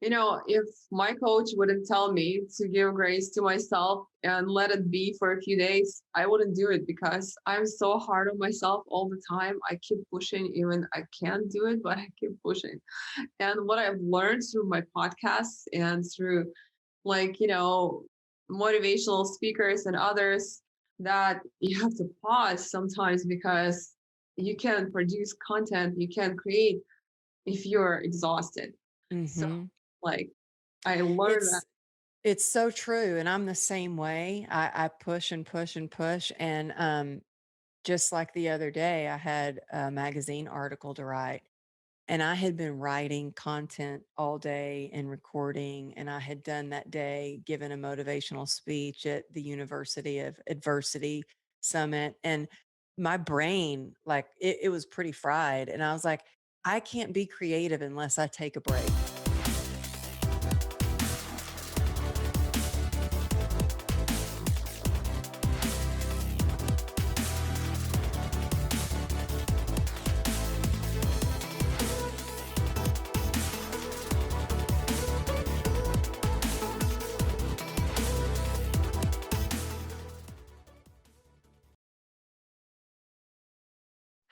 If my coach wouldn't tell me to give grace to myself and let it be for a few days, I wouldn't do it because I'm so hard on myself all the time. I keep pushing, even I can't do it, but I keep pushing. And what I've learned through my podcasts and through motivational speakers and others, that you have to pause sometimes because you can produce content, you can create if you're exhausted. So Mm-hmm. like I learned that. It's it's so true, and I'm the same way. I push and push and push, and just like the other day, I had a magazine article to write, and I had been writing content all day and recording, and I had done that day, given a motivational speech at the University of Adversity Summit, and my brain, like it was pretty fried, and I was like, I can't be creative unless I take a break.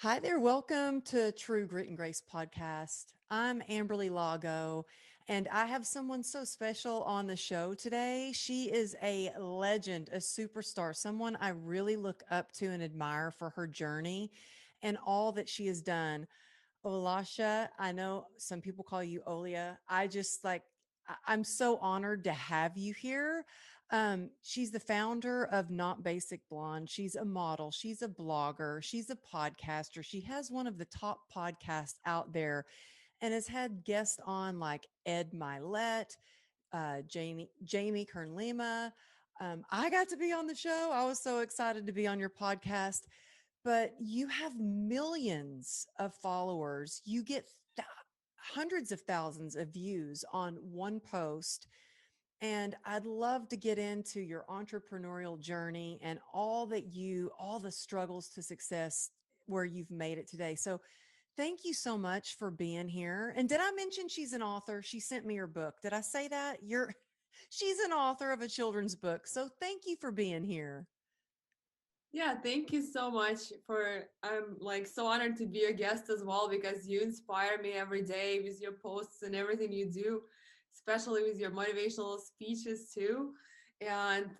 Hi there. Welcome to True Grit and Grace podcast. I'm Amberly Lago, and I have someone so special on the show today. She is a legend, a superstar, someone I really look up to and admire for her journey and all that she has done. Olasha, I know some people call you Olia. I just like, I'm so honored to have you here. She's the founder of Not Basic Blonde. She's a model, she's a blogger, she's a podcaster. She has one of the top podcasts out there and has had guests on like Ed Milet, Jamie Kern Lima. I got to be on the show. I was so excited to be on your podcast, but you have millions of followers. You get hundreds of thousands of views on one post. And I'd love to get into your entrepreneurial journey and all the struggles to success where you've made it today. So thank you so much for being here. And did I mention she's an author? She sent me her book. Did I say that? She's an author of a children's book. So thank you for being here. Yeah, thank you so much for I'm like so honored to be a guest as well because you inspire me every day with your posts and everything you do, especially with your motivational speeches too. And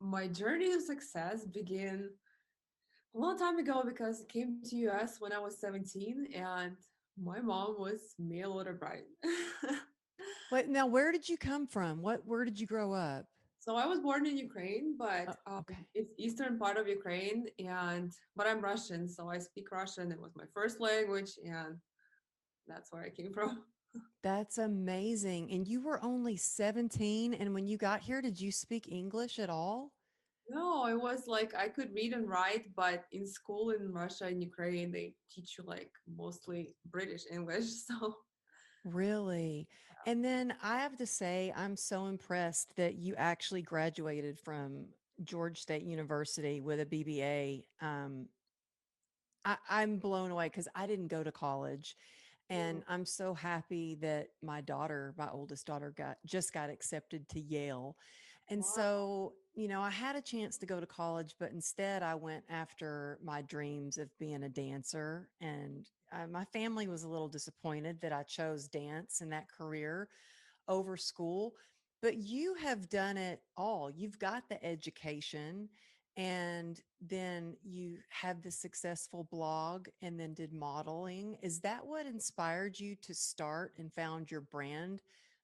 my journey to success began a long time ago because I came to US when I was 17 and my mom was mail order bride. Wait, now where did you come from? Where did you grow up? So I was born in Ukraine, but Oh, okay. it's eastern part of Ukraine, and but I'm Russian, so I speak Russian. It was my first language, and that's where I came from. That's amazing. And you were only 17. And when you got here, did you speak English at all? No, I was like I could read and write, but in school in Russia and Ukraine, they teach you like mostly British English. So Really? And then I have to say, I'm so impressed that you actually graduated from George State University with a BBA. I'm blown away because I didn't go to college. And I'm so happy that my oldest daughter, got accepted to Yale. And wow. so, I had a chance to go to college, but instead I went after my dreams of being a dancer. And my family was a little disappointed that I chose dance and that career over school. But you have done it all. You've got the education, and then you have the successful blog and then did modeling. Is that what inspired you to start and found your brand,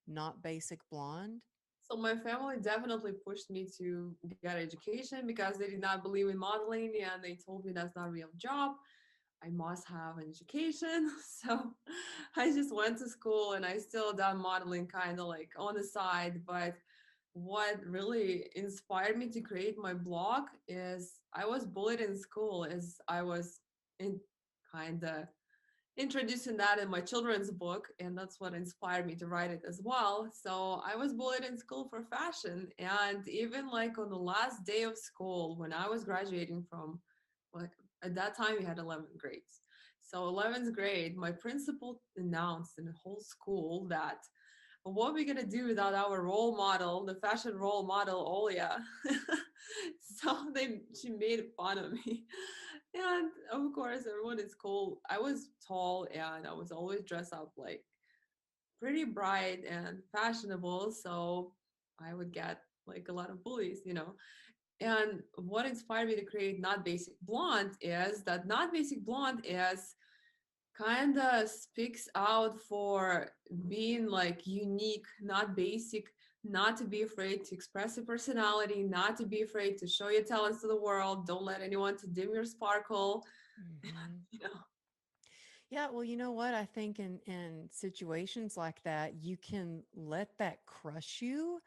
Not Basic Blonde? So my family definitely pushed me to get education because they did not believe in modeling, and they told me that's not a real job. I must have an education. So I just went to school and I still done modeling kind of like on the side. But what really inspired me to create my blog is I was bullied in school as I was in kind of introducing that in my children's book, and that's what inspired me to write it as well. So I was bullied in school for fashion, and even like on the last day of school when I was graduating from, like, at that time we had 11th grades. So 11th grade, my principal announced in the whole school that what are we gonna do without our role model, the fashion role model, Olia? So she made fun of me. And of course, everyone is cool. I was tall and I was always dressed up like pretty bright and fashionable. So I would get like a lot of bullies. And what inspired me to create Not Basic Blonde is that Not Basic Blonde is kind of speaks out for being like unique, not basic, not to be afraid to express your personality, not to be afraid to show your talents to the world. Don't let anyone to dim your sparkle. Mhm. you know. Yeah, well, you know what? I think in situations like that, you can let that crush you,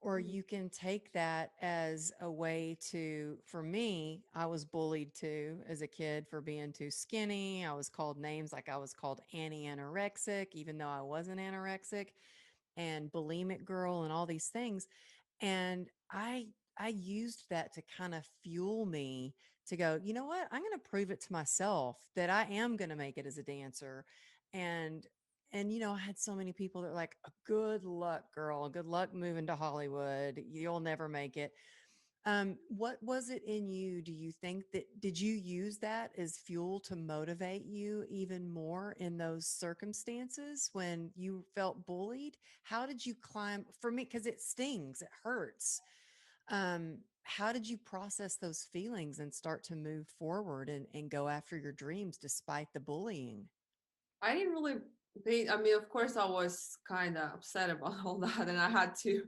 or Mhm. you can take that as a way to, for me, I was bullied too as a kid for being too skinny. I was called names like I was called Annie anorexic, even though I wasn't anorexic, and bulimic girl and all these things. And I used that to kind of fuel me to go, you know what? I'm going to prove it to myself that I am going to make it as a dancer. And I had so many people that were like, good luck, girl. Good luck moving to Hollywood. You'll never make it. What was it in you? Do you think that did you use that as fuel to motivate you even more in those circumstances when you felt bullied? How did you climb for me? Because it stings, it hurts. How did you process those feelings and start to move forward and go after your dreams despite the bullying? I didn't really think, I mean, of course, I was kind of upset about all that, and I had to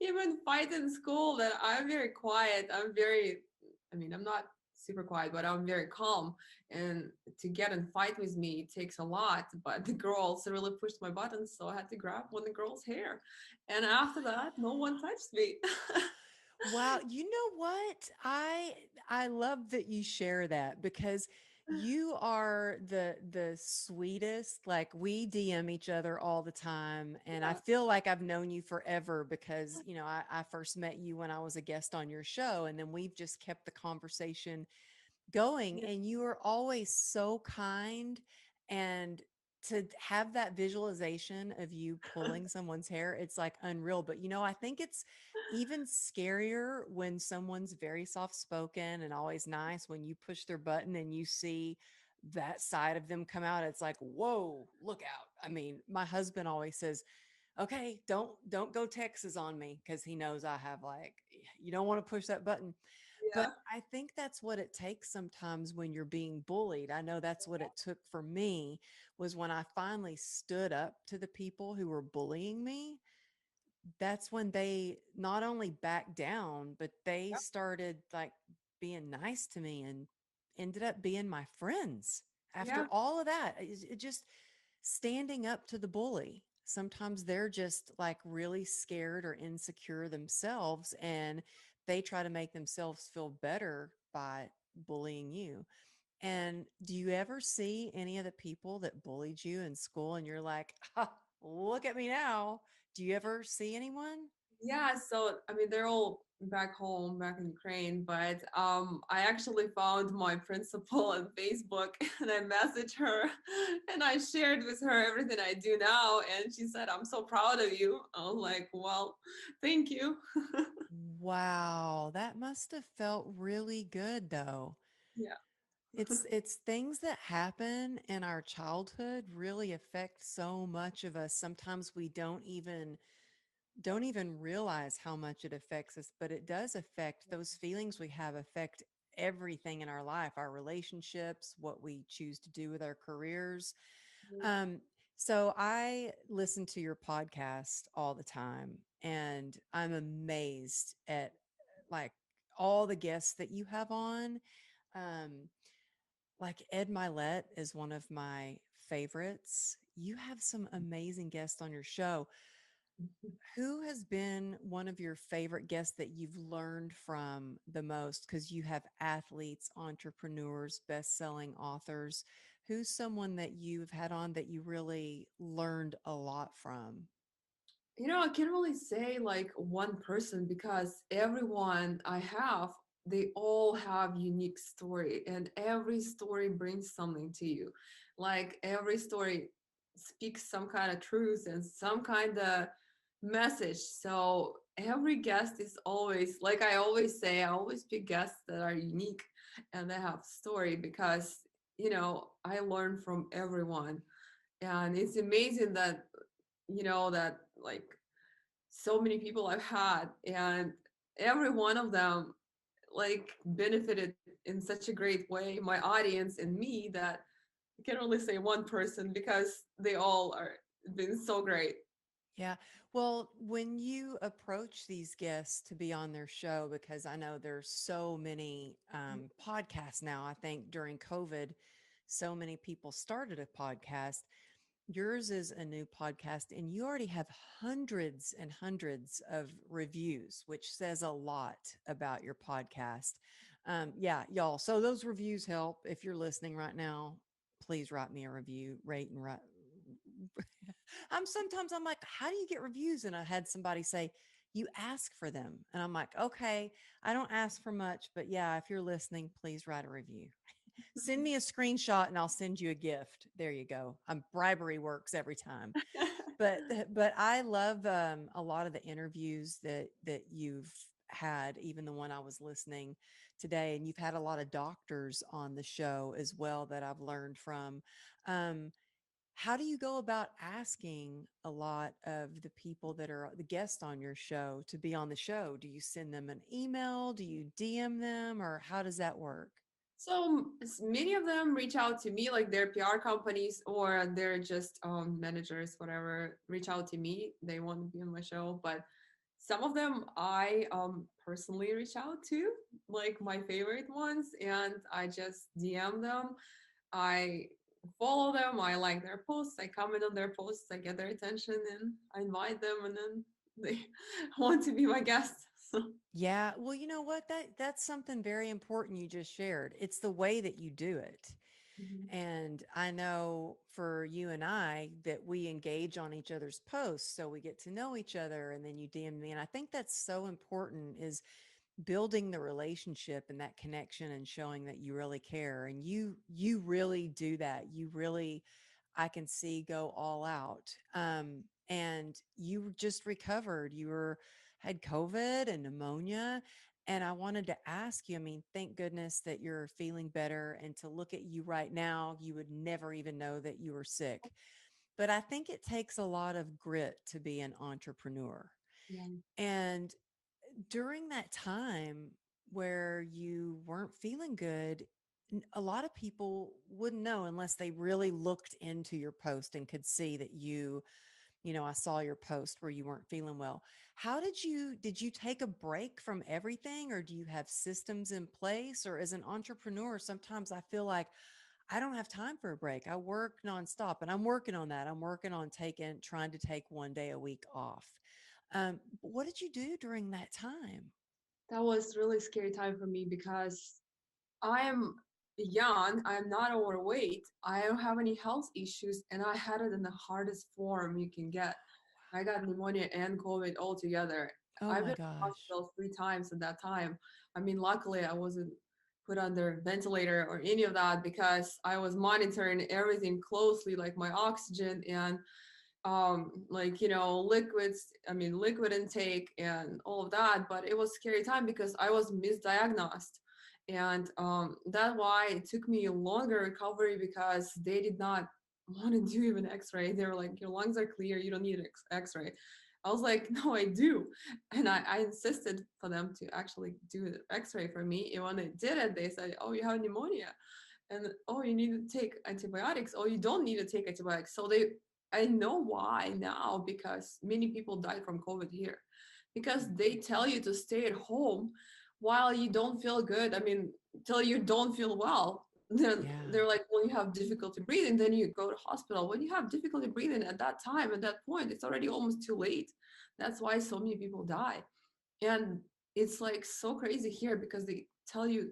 even fight in school that I'm very quiet. I mean, I'm not super quiet, but I'm very calm. And to get and fight with me, it takes a lot. But the girls really pushed my buttons, so I had to grab one of the girls' hair. And after that, no one touched me. Wow, you know what? I love that you share that because you are the sweetest. Like we DM each other all the time, and I Yeah, feel like I've known you forever because I first met you when I was a guest on your show, and then we've just kept the conversation going, yeah, and you are always so kind. And to have that visualization of you pulling someone's hair, it's like unreal. But I think it's even scarier when someone's very soft spoken and always nice. When you push their button and you see that side of them come out, it's like, whoa, look out. I mean, my husband always says, okay, don't go Texas on me, because he knows I have, like, you don't want to push that button. But yeah. I think that's what it takes sometimes when you're being bullied. I know that's what it took for me, was when I finally stood up to the people who were bullying me. That's when they not only backed down, but they started like being nice to me and ended up being my friends after Yeah. all of that. It just standing up to the bully. Sometimes they're just like really scared or insecure themselves, and they try to make themselves feel better by bullying you. And do you ever see any of the people that bullied you in school and you're like, ha, look at me now? Do you ever see anyone? Yeah, so I mean they're all back home, back in Ukraine, but I actually found my principal on Facebook and I messaged her and I shared with her everything I do now and she said, "I'm so proud of you." I was like, "Well, thank you." Wow, that must have felt really good though. Yeah. It's things that happen in our childhood really affect so much of us. Sometimes we don't even realize how much it affects us, but it does affect those feelings we have affect everything in our life, our relationships, what we choose to do with our careers. Um, so I listen to your podcast all the time, and I'm amazed at like all the guests that you have on. Um, like Ed Milet is one of my favorites. You have some amazing guests on your show. Who has been one of your favorite guests that you've learned from the most? Because you have athletes, entrepreneurs, best-selling authors. Who's someone that you've had on that you really learned a lot from? I can't really say like one person because everyone I have, they all have unique story and every story brings something to you. Like every story speak some kind of truth and some kind of message. So every guest is always, like I always say, I always pick guests that are unique and they have story because, I learn from everyone. And it's amazing that, that like so many people I've had and every one of them like benefited in such a great way, my audience and me, that I can only say one person because they all are been so great. Yeah. Well, when you approach these guests to be on their show, because I know there's so many podcasts now, I think during COVID, so many people started a podcast. Yours is a new podcast, and you already have hundreds and hundreds of reviews, which says a lot about your podcast. Yeah, y'all. So those reviews help. If you're listening right now, please write me a review, rate and write. I'm like, how do you get reviews? And I had somebody say, you ask for them. And I'm like, okay, I don't ask for much, but yeah, if you're listening, please write a review. Send me a screenshot and I'll send you a gift. There you go. Bribery works every time. But I love a lot of the interviews that you've had, even the one I was listening today, and you've had a lot of doctors on the show as well that I've learned from. Um, how do you go about asking a lot of the people that are the guests on your show to be on the show? Do you send them an email? Do you DM them, or how does that work? So many of them reach out to me, like their PR companies or they're just managers, whatever, reach out to me. They want to be on my show. But some of them I personally reach out to, like my favorite ones, and I just DM them. I follow them. I like their posts. I comment on their posts. I get their attention and I invite them, and then they want to be my guests. So, Yeah, well, you know what? That's something very important you just shared. It's the way that you do it. mhm. And I know for you and I that we engage on each other's posts, so we get to know each other, and then you DM me. And I think that's so important, is building the relationship and that connection and showing that you really care. And you really do that. You really, I can see, go all out. And you just recovered. You were had COVID and pneumonia. And I wanted to ask you, I mean, thank goodness that you're feeling better. And to look at you right now, you would never even know that you were sick. But I think it takes a lot of grit to be an entrepreneur. Yeah. And during that time where you weren't feeling good, a lot of people wouldn't know unless they really looked into your post and could see that I saw your post where you weren't feeling well. How did you take a break from everything, or do you have systems in place? Or as an entrepreneur, sometimes I feel like I don't have time for a break. I work nonstop, and I'm working on that. I'm working on trying to take one day a week off. What did you do during that time? That was really scary time for me because I am young, I'm not overweight, I don't have any health issues, and I had it in the hardest form you can get. I got pneumonia and COVID all together. Oh I've my been to gosh. hospital 3 times at that time. I mean, luckily I wasn't put under ventilator or any of that because I was monitoring everything closely, like my oxygen and like liquids, I mean liquid intake and all of that. But it was scary time because I was misdiagnosed, and that's why it took me a longer recovery because they did not want to do even x-ray. They were like, your lungs are clear, you don't need x-ray. I was like, no, I do. And I insisted for them to actually do the x-ray for me, and when they did it, they said, oh, you have pneumonia, and oh, you need to take antibiotics, oh, you don't need to take antibiotics. So they, I know why now, because many people died from COVID here because they tell you to stay at home while you don't feel good. I mean, till you don't feel well. Then Yeah. they're like, when you have difficulty breathing, then you go to hospital. When you have difficulty breathing at that time, at that point, it's already almost too late. That's why so many people die. And it's like so crazy here because they tell you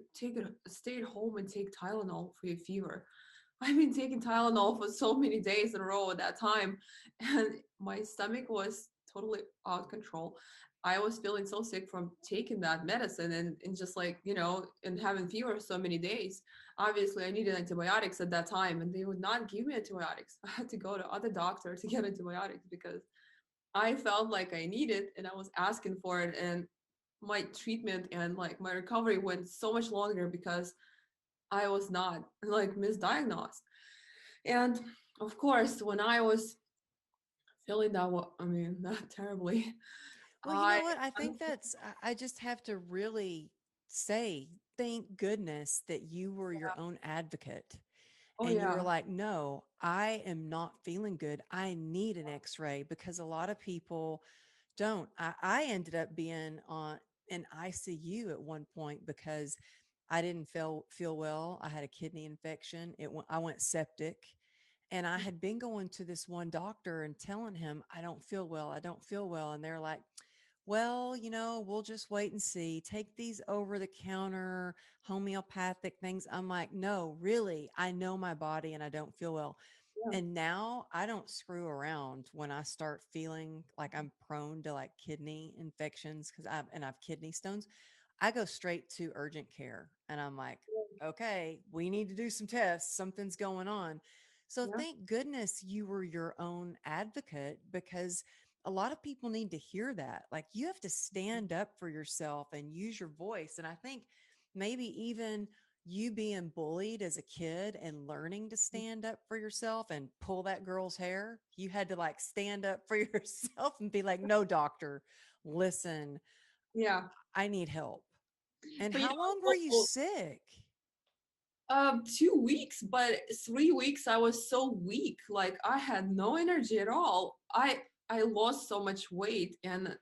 stay at home and take Tylenol for your fever. I've been taking Tylenol for so many days in a row at that time, and my stomach was totally out of control. I was feeling so sick from taking that medicine and just like, and having fever so many days. Obviously, I needed antibiotics at that time, and they would not give me antibiotics. I had to go to other doctor to get antibiotics because I felt like I needed and I was asking for it. And my treatment and like my recovery went so much longer because I was not like misdiagnosed. And of course, when I was feeling that, I mean, that terribly, Well, you know I, what? I think I just have to really say, thank goodness that you were your own advocate oh and you were yeah, like, no, I am not feeling good. I need an x ray because a lot of people don't. I ended up being on an ICU at one point because I didn't feel well. I had a kidney infection. I went septic, and I had been going to this one doctor and telling him I don't feel well. I don't feel well, and they're like, well, we'll just wait and see. Take these over the counter homeopathic things. I'm like, no, really, I know my body and I don't feel well. yeah, And now I don't screw around when I start feeling like I'm prone to like kidney infections because I've kidney stones. I go straight to urgent care and I'm like, okay, we need to do some tests. Something's going on. So yeah, thank goodness you were your own advocate because a lot of people need to hear that. Like you have to stand up for yourself and use your voice. And I think maybe even you being bullied as a kid and learning to stand up for yourself and pull that girl's hair, you had to like stand up for yourself and be like, no, doctor, listen, yeah. I need help. And But how long were you sick? 2 weeks, but 3 weeks I was so weak. Like I had no energy at all. I lost so much weight, and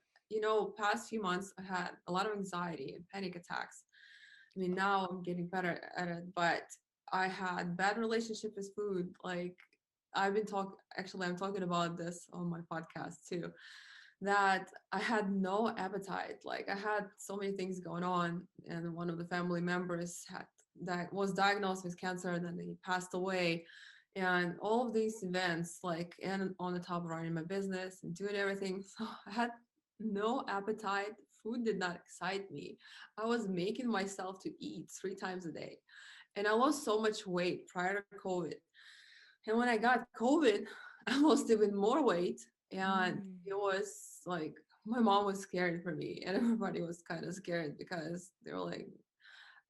past few months I had a lot of anxiety and panic attacks. I mean, now I'm getting better at it, but I had bad relationship with food. Like actually I'm talking about this on my podcast too, that I had no appetite. Like I had so many things going on, and one of the family members had that was diagnosed with cancer, and then he passed away. And all of these events, like, and on the top of running my business and doing everything, so I had no appetite. Food did not excite me. I was making myself to eat 3 times a day, and I lost so much weight prior to COVID. And when I got COVID, I lost even more weight. And Mm. it was like my mom was scared for me, and everybody was kind of scared because they were like,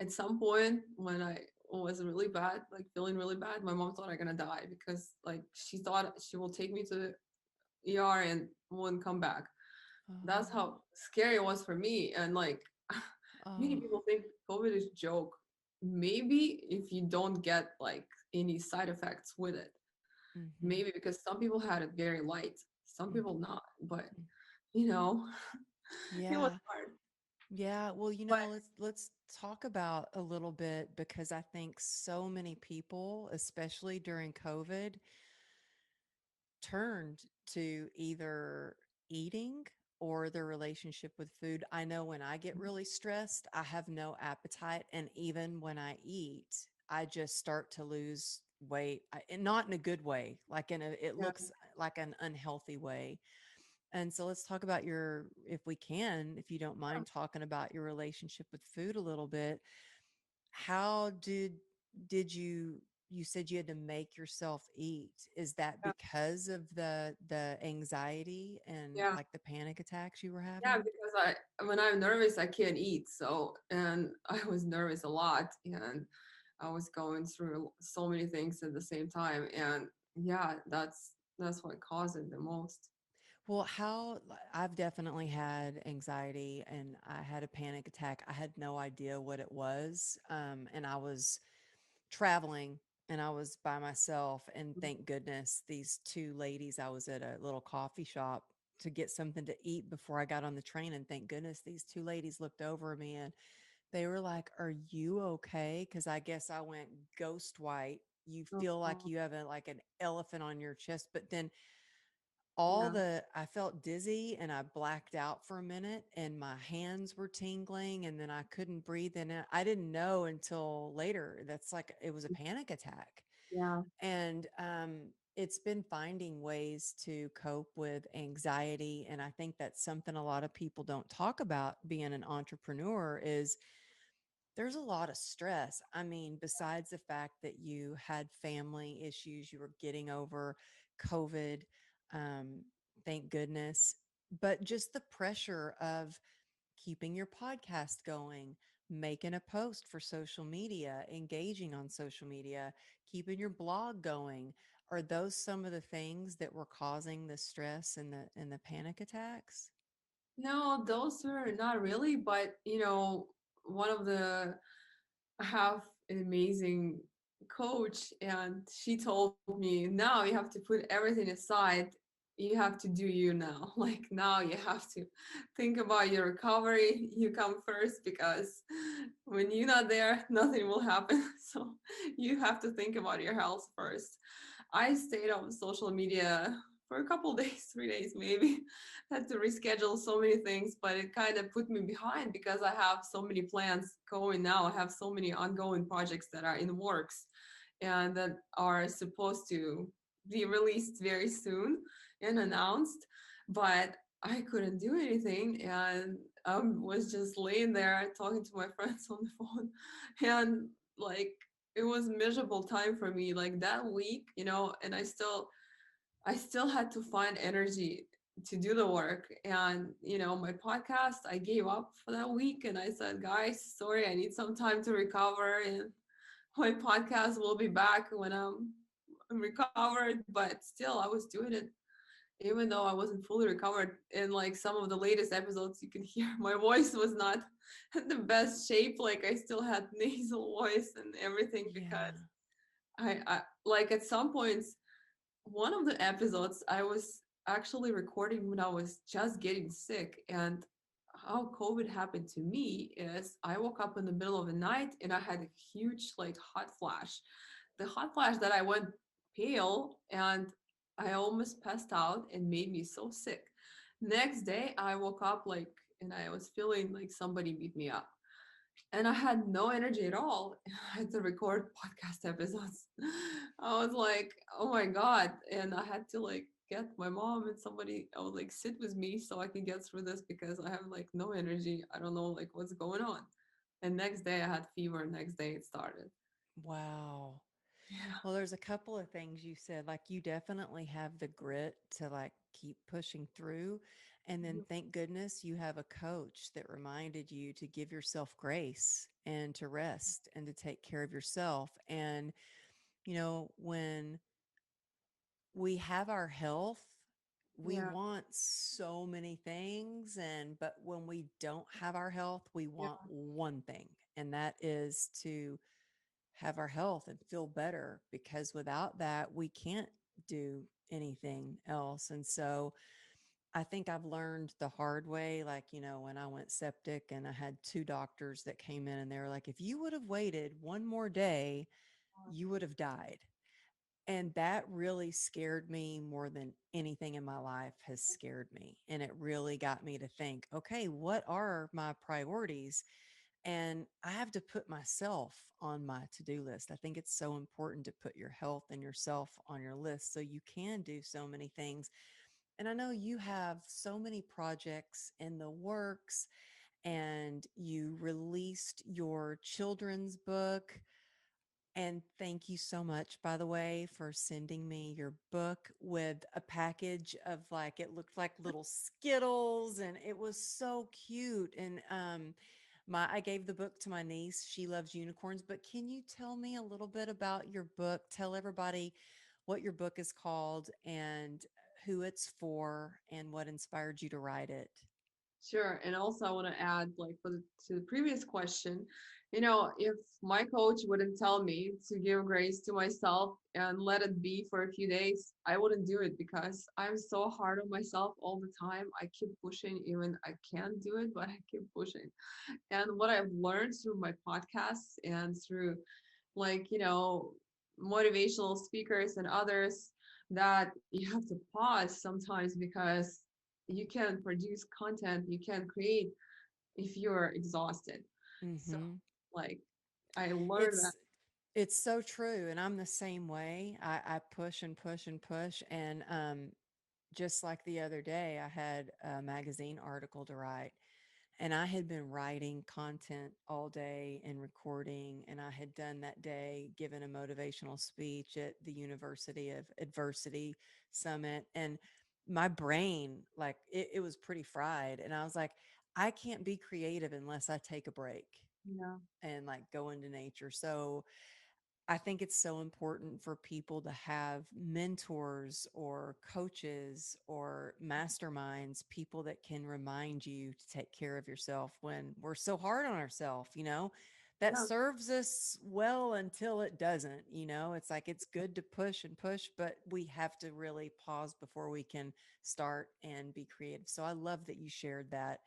at some point when I was really bad, like feeling really bad, my mom thought I'm gonna die because like she thought she will take me to the ER and wouldn't come back. That's Oh, how scary it was for me. And like many oh. people think COVID is a joke. Maybe if you don't get like any side effects with it. Mm-hmm. Maybe because some people had it very light, some people Mm-hmm. not. But you know, it was Yeah. hard. Yeah, well, But let's talk about a little bit because I think so many people, especially during COVID, turned to either eating or their relationship with food. I know when I get really stressed, I have no appetite, and even when I eat, I just start to lose weight, and not in a good way, like it yeah, looks like an unhealthy way. And so let's talk about if we can, if you don't yeah, mind talking about your relationship with food a little bit. How did you said you had to make yourself eat? Is that yeah, because of the anxiety and yeah. like the panic attacks you were Yeah, having? because when I'm nervous, I can't eat. So, and I was nervous a lot, and I was going through so many things at the same time. And yeah, that's what caused it the most. Well, I've definitely had anxiety and I had a panic attack. I had no idea what it was. And I was traveling and I was by myself. And thank goodness these two ladies, I was at a little coffee shop to get something to eat before I got on the train. And thank goodness these two ladies looked over at me and they were like, "Are you okay?" Because I guess I went ghost white. You feel like Oh, you have like an elephant on your chest, but then yeah, I felt dizzy and I blacked out for a minute and my hands were tingling and then I couldn't breathe and I didn't know until later. That's like it was a panic attack. yeah, And it's been finding ways to cope with anxiety. And I think that's something a lot of people don't talk about being an entrepreneur is there's a lot of stress. I mean, besides the fact that you had family issues, you were getting over COVID, um, thank goodness, but just the pressure of keeping your podcast going, making a post for social media, engaging on social media, keeping your blog going. Are those some of the things that were causing the stress and the panic attacks? No, those were not really, but one of the I have an amazing coach, and she told me, now you have to put everything aside. You have to do you now. Like now you have to think about your recovery. You come first because when you're not there, nothing will happen. So you have to think about your health first. I stayed on social media for a couple days, 3 days maybe. Had to reschedule so many things, but it kind of put me behind because I have so many plans going now. I have so many ongoing projects that are in works and that are supposed to be released very soon and announced, but I couldn't do anything, and I was just laying there talking to my friends on the phone, and like it was miserable time for me like that week, and I still had to find energy to do the work. And, my podcast, I gave up for that week and I said, guys, sorry, I need some time to recover. And my podcast will be back when I'm recovered. But still, I was doing it even though I wasn't fully recovered. In like some of the latest episodes, you can hear my voice was not in the best shape. Like I still had nasal voice and everything because Yeah. I like at some points one of the episodes I was actually recording when I was just getting sick. And how COVID happened to me is I woke up in the middle of the night and I had a huge, like, hot flash. The hot flash that I went pale and I almost passed out and made me so sick. Next day, I woke up like, and I was feeling like somebody beat me up and I had no energy at all. I had to record podcast episodes. I was like, oh my God. And I had to like get my mom and somebody, I would like sit with me so I can get through this because I have like no energy. I don't know like what's going on. And next day I had fever. Next day it started. Wow. Yeah. Well, there's a couple of things you said. Like, you definitely have the grit to like keep pushing through. And then thank goodness you have a coach that reminded you to give yourself grace and to rest and to take care of yourself. And, when we have our health, we Yeah. want so many things. But when we don't have our health, we Yeah. want one thing, and that is to have our health and feel better, because without that, we can't do anything else. And so I think I've learned the hard way. Like, when I went septic and I had two doctors that came in and they were like, if you would have waited one more day, you would have died. And that really scared me more than anything in my life has scared me. And it really got me to think, okay, what are my priorities? And I have to put myself on my to do list. I think it's so important to put your health and yourself on your list so you can do so many things. And I know you have so many projects in the works, and you released your children's book. And thank you so much, by the way, for sending me your book with a package of, like, it looked like little Skittles and it was so cute. And I gave the book to my niece. She loves unicorns. But can you tell me a little bit about your book? Tell everybody what your book is called and who it's for and what inspired you to write it. Sure. And also I want to add, like, to the previous question, if my coach wouldn't tell me to give grace to myself and let it be for a few days, I wouldn't do it because I'm so hard on myself all the time. I keep pushing, even I can't do it, but I keep pushing. And what I've learned through my podcasts and through, like, motivational speakers and others, that you have to pause sometimes because you can produce content, you can create if you're exhausted. So Hmm. like I learned It's that. It's so true. And I'm the same way. I push and push and push. And just like the other day, I had a magazine article to write. And I had been writing content all day and recording, and I had done that day, given a motivational speech at the University of Adversity Summit. And my brain, like, it was pretty fried. And I was like, I can't be creative unless I take a break Yeah. and like go into nature. So I think it's so important for people to have mentors or coaches or masterminds, people that can remind you to take care of yourself when we're so hard on ourselves, that Yeah. serves us well until it doesn't, it's like it's good to push and push, but we have to really pause before we can start and be creative. So I love that you shared that.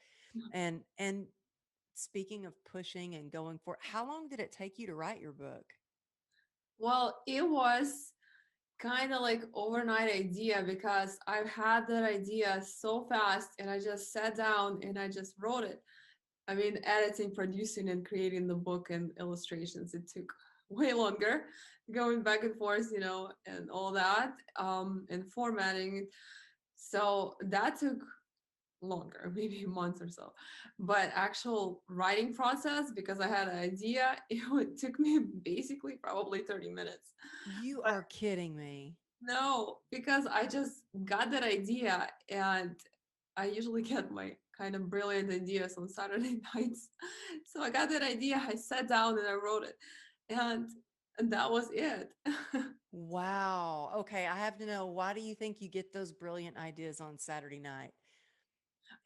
And speaking of pushing and going for, how long did it take you to write your book? Well, it was kind of like overnight idea because I've had that idea so fast and I just sat down and I just wrote it. I mean, editing, producing, and creating the book and illustrations, it took way longer, going back and forth, and all that, and formatting. So that took longer, maybe a month or so. But actual writing process, because I had an idea, took me basically probably 30 minutes. You But are kidding me. no, because I just got that idea and I usually get my kind of brilliant ideas on Saturday nights. So I got that idea, I sat down and I wrote it. And and that was it. Wow. Okay, I have to know, why do you think you get those brilliant ideas on Saturday night?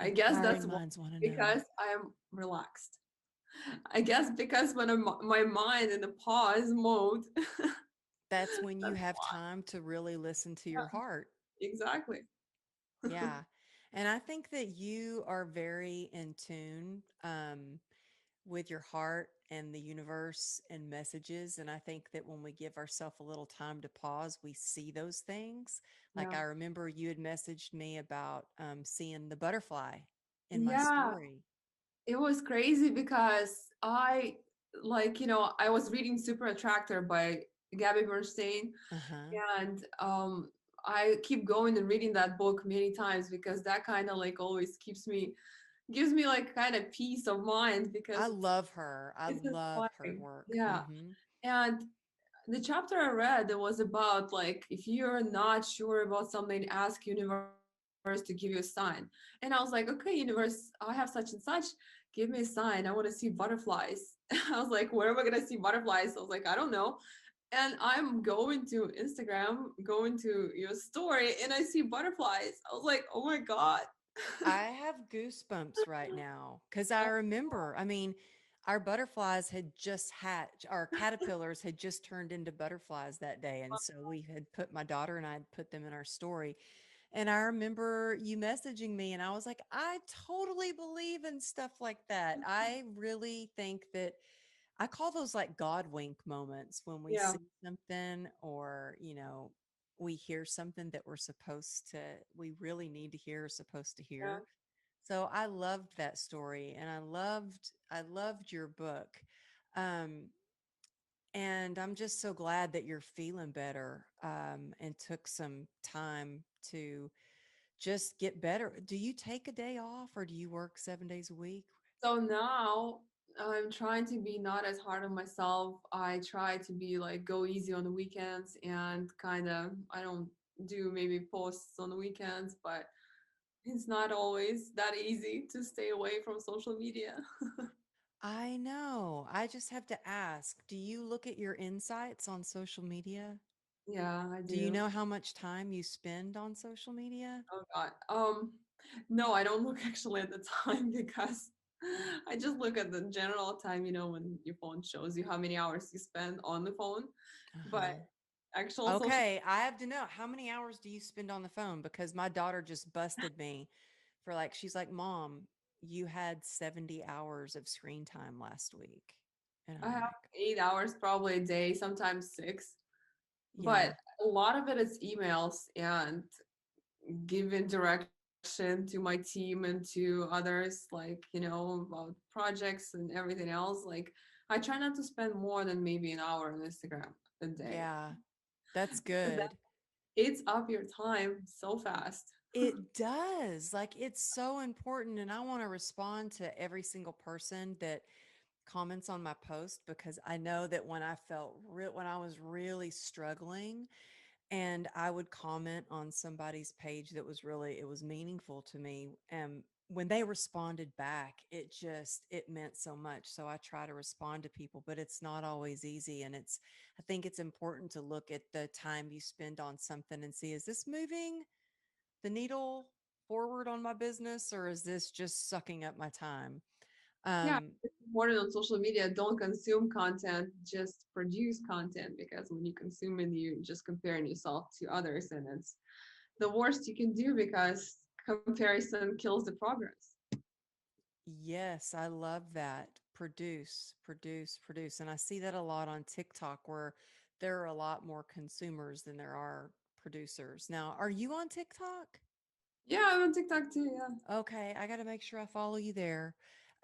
I guess that's Inquiring why, minds want to know. because I am relaxed. I guess because when my mind in the pause mode, That's when you that's have why. time to really listen to your heart. Exactly. Yeah. And I think that you are very in tune with your heart and the universe and messages. And I think that when we give ourselves a little time to pause, we see those things. Like Yeah. I remember you had messaged me about seeing the butterfly in my Yeah. story. It was crazy because I was reading Super Attractor by Gabby Bernstein, Uh huh. and I keep going and reading that book many times because that kind of like always gives me like kind of peace of mind I because love her. I it's love her inspiring. work. Yeah. Mm-hmm. And the chapter I read, it was about like if you're not sure about something, ask universe to give you a sign. And I was like, okay, universe, I have such and such. Give me a sign. I want to see butterflies. I was like, where am I gonna see butterflies? I was like, I don't know. And I'm going to Instagram, going to your story, and I see butterflies. I was like, oh my God. I have goosebumps right now because I remember, I mean, our butterflies had just hatched, our caterpillars had just turned into butterflies that day. And so we had put, my daughter and I had put them in our story. And I remember you messaging me, and I was like, I totally believe in stuff like that. I really think that I call those like God wink moments when we Yeah, see something or, we hear something that we really need to hear, or supposed to yeah. hear. So I loved that story, and I loved your book. Um, and I'm just so glad that you're feeling better, and took some time to just get better. Do you take a day off, or do you work 7 days a week? So now I'm trying to be not as hard on myself. I try to be like go easy on the weekends and kind of I don't do maybe posts on the weekends, but it's not always that easy to stay away from social media. I know. I just have to ask, do you look at your insights on social media? Yeah, I Do you do. know how much time you spend on social media? Oh God. No, I don't look actually at the time because I just look at the general time, when your phone shows you how many hours you spend on the phone. But Uh-huh. actual social Okay, I have to know, how many hours do you spend on the phone? Because my daughter just busted me for, like, she's like, Mom, you had 70 hours of screen time last week. And I I'm have like, 8 hours probably a day, sometimes six. yeah, But a lot of it is emails and giving direction to my team and to others, like, about projects and everything else. Like, I try not to spend more than maybe an hour on Instagram a day. Yeah, that's Because that good. eats up your time so fast. It does. Like it's so important. And I want to respond to every single person that comments on my post because I know that when when I was really struggling and I would comment on somebody's page that was really it was meaningful to me. When they responded back, it meant so much. So I try to respond to people, but it's not always easy. And I think it's important to look at the time you spend on something and see, is this moving the needle forward on my business or is this just sucking up my time? Yeah, Um, it's important on social media. Don't consume content, just produce content because when you consume it, you just comparing yourself to others, and it's the worst you can do because comparison kills the progress. yes, I love that. Produce, produce, produce. And I see that a lot on TikTok where there are a lot more consumers than there are producers. Now, are you on TikTok? Yeah, I'm on TikTok too. Yeah. Okay, I got to make sure I follow you there.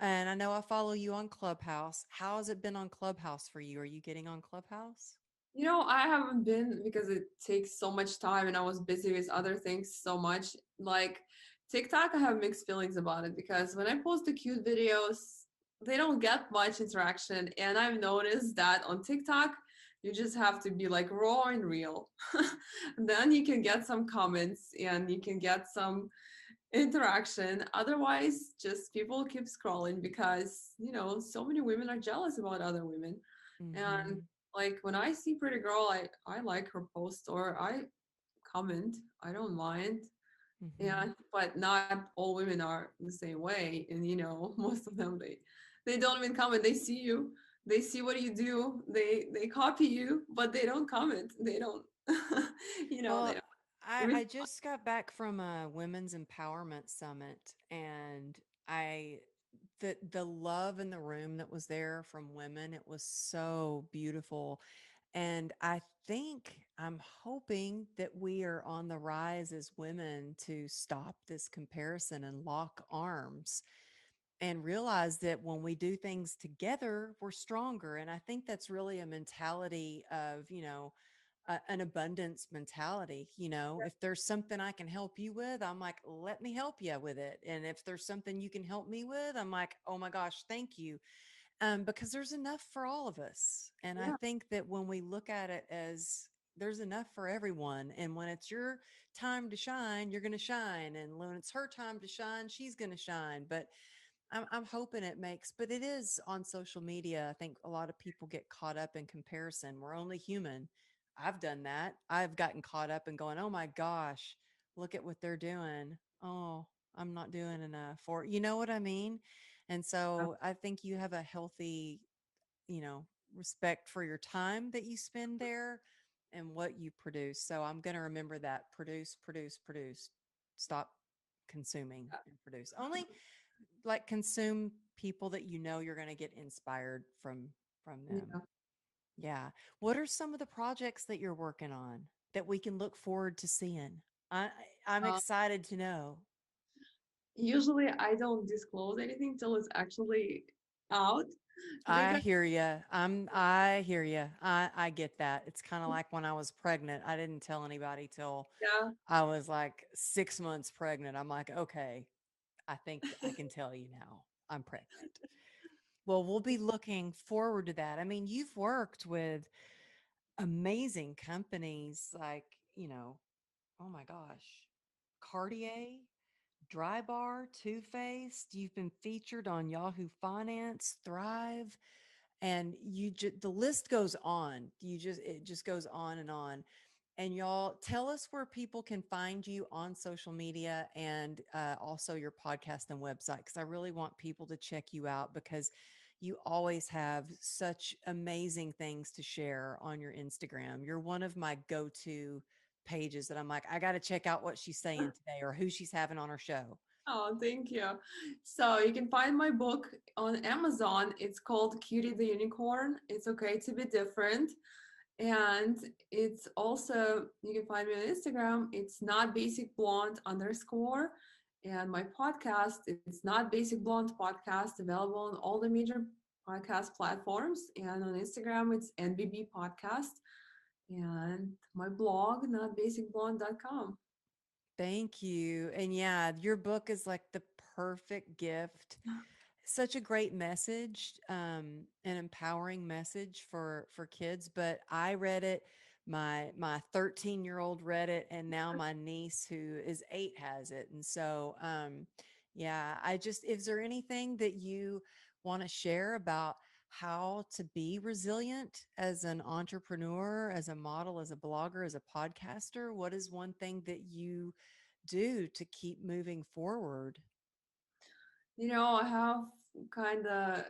And I know I follow you on Clubhouse. How has it been on Clubhouse for you? Are you getting on Clubhouse? I haven't been because it takes so much time and I was busy with other things so much. Like TikTok, I have mixed feelings about it because when I post the cute videos, they don't get much interaction. And I've noticed that on TikTok, you just have to be like raw and real. Then you can get some comments and you can get some interaction. Otherwise, just people keep scrolling because, so many women are jealous about other women. And Mm-hmm. like when I see pretty girl, I like her post or I comment. I don't mind. Mm-hmm. Yeah, but not all women are the same way. And most of them they don't even comment. They see you. They see what you do. They copy you, but they don't comment. They don't they Well, don't I respond. just got back from a women's empowerment summit and I the love in the room that was there from women, it was so beautiful. And I think I'm hoping that we are on the rise as women to stop this comparison and lock arms and realize that when we do things together, we're stronger. And I think that's really a mentality of, an abundance mentality. If there's something I can help you with, I'm like, let me help you with it. And if there's something you can help me with, I'm like, oh my gosh, thank you. Because there's enough for all of us. And I Yeah, think that when we look at it as there's enough for everyone, and when it's your time to shine, you're going to shine. And when it's her time to shine, she's going to shine. But I'm hoping it makes, but it is on social media. I think a lot of people get caught up in comparison. We're only human. I've done that. I've gotten caught up in going, oh my gosh, look at what they're doing. Oh, I'm not doing enough. Or, you know what I mean? And so I think you have a healthy, you know, respect for your time that you spend there and what you produce. So I'm going to remember that produce, produce, produce. Stop consuming and produce. Only like consume people that you know you're going to get inspired from them. yeah. Yeah. What are some of the projects that you're working on that we can look forward to seeing? I I'm Uh, excited to know. Usually, I don't disclose anything till it's actually out I because hear you. I hear you. I get that. It's kind of like when I was pregnant. I didn't tell anybody till yeah. I was like 6 months pregnant. I'm like, okay, I think I can tell you now. I'm pregnant. Well, we'll be looking forward to that. I mean, you've worked with amazing companies like, oh my gosh, Cartier, Drybar, Too Faced. You've been featured on Yahoo Finance, Thrive, and the list goes on. It just goes on and on. And y'all tell us where people can find you on social media and also your podcast and website, because I really want people to check you out because you always have such amazing things to share on your Instagram. You're one of my go to pages that I'm like, I got to check out what she's saying today or who she's having on her show. Oh, thank you. So you can find my book on Amazon. It's called Cutie the Unicorn. It's okay to be different. And it's also, you can find me on Instagram. It's not basic blonde underscore. And my podcast, it's not basic blonde podcast, available on all the major podcast platforms. And on Instagram, it's NBB Podcast. And my blog, notbasicblonde.com. Thank you. And yeah, your book is like the perfect gift. Such a great message, an empowering message for kids. But I read it. My 13-year-old read it, and now my niece, who is 8, has it. And so, yeah, is there anything that you want to share about how to be resilient as an entrepreneur, as a model, as a blogger, as a podcaster? What is one thing that you do to keep moving forward? I have kind of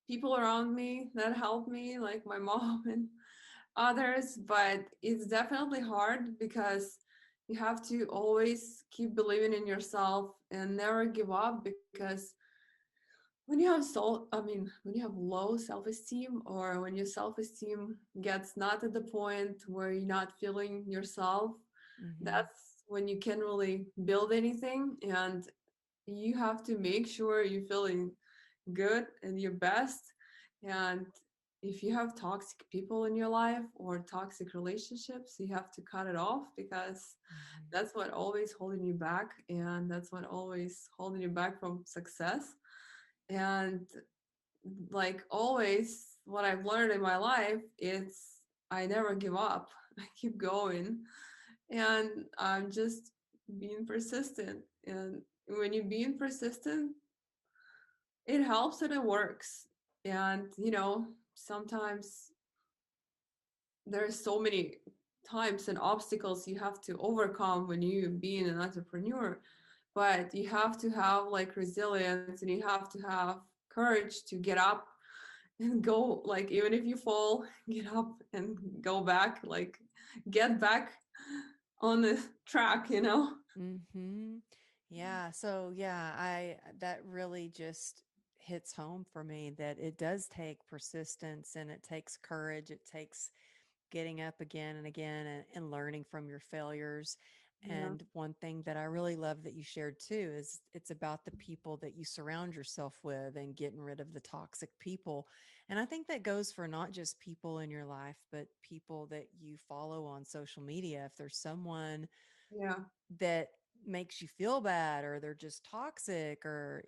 people around me that help me, like my mom and others, but it's definitely hard because you have to always keep believing in yourself and never give up because when you have low self-esteem, or when your self-esteem gets not at the point where you're not feeling yourself, Hmm. that's when you can really build anything. And you have to make sure you're feeling good and your best. And if you have toxic people in your life or toxic relationships, you have to cut it off, because Hmm. that's what always holding you back, and that's what always holding you back from success. And like always, what I've learned in my life, it's I never give up. I keep going, and I'm just being persistent. And when you're being persistent, it helps and it works. And sometimes there's so many times and obstacles you have to overcome when you being an entrepreneur, but you have to have like resilience, and you have to have courage to get up and go, like even if you fall, get up and go back, like get back on the track. Hmm. Yeah. So yeah, I that really just hits home for me that it does take persistence and it takes courage. It takes getting up again and again and learning from your failures. Yeah, And one thing that I really love that you shared too is it's about the people that you surround yourself with and getting rid of the toxic people. And I think that goes for not just people in your life, but people that you follow on social media. If there's someone yeah. that makes you feel bad or they're just toxic or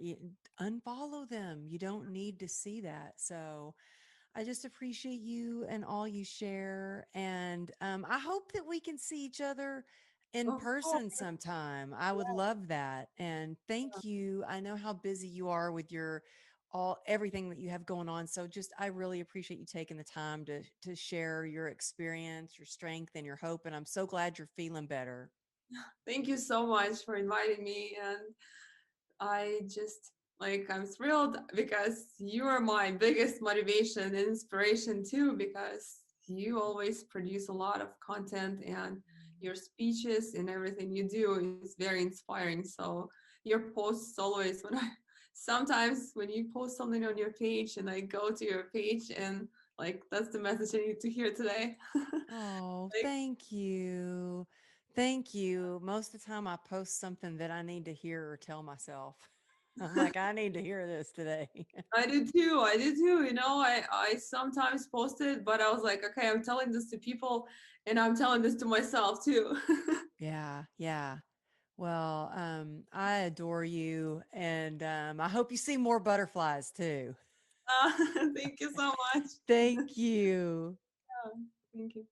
unfollow them. You don't need to see that. So I just appreciate you and all you share. And I hope that we can see each other in Of course. person sometime. I would love that. And thank you. I know how busy you are with your everything that you have going on. So just I really appreciate you taking the time to share your experience, your strength and your hope. And I'm so glad you're feeling better. Thank you so much for inviting me. And I just, like, I'm thrilled because you are my biggest motivation and inspiration too, because you always produce a lot of content, and your speeches and everything you do is very inspiring. So your posts always, when I sometimes when you post something on your page and I go to your page, and like that's the message I need to hear today. Oh, Like, thank you. Thank you. Most of the time, I post something that I need to hear or tell myself. I'm like, I need to hear this today. I did too. I did too. I sometimes post it, but I was like, okay, I'm telling this to people, and I'm telling this to myself too. Yeah, yeah. Well, I adore you, and I hope you see more butterflies too. uh, Thank you so much. Thank you. Yeah, thank you.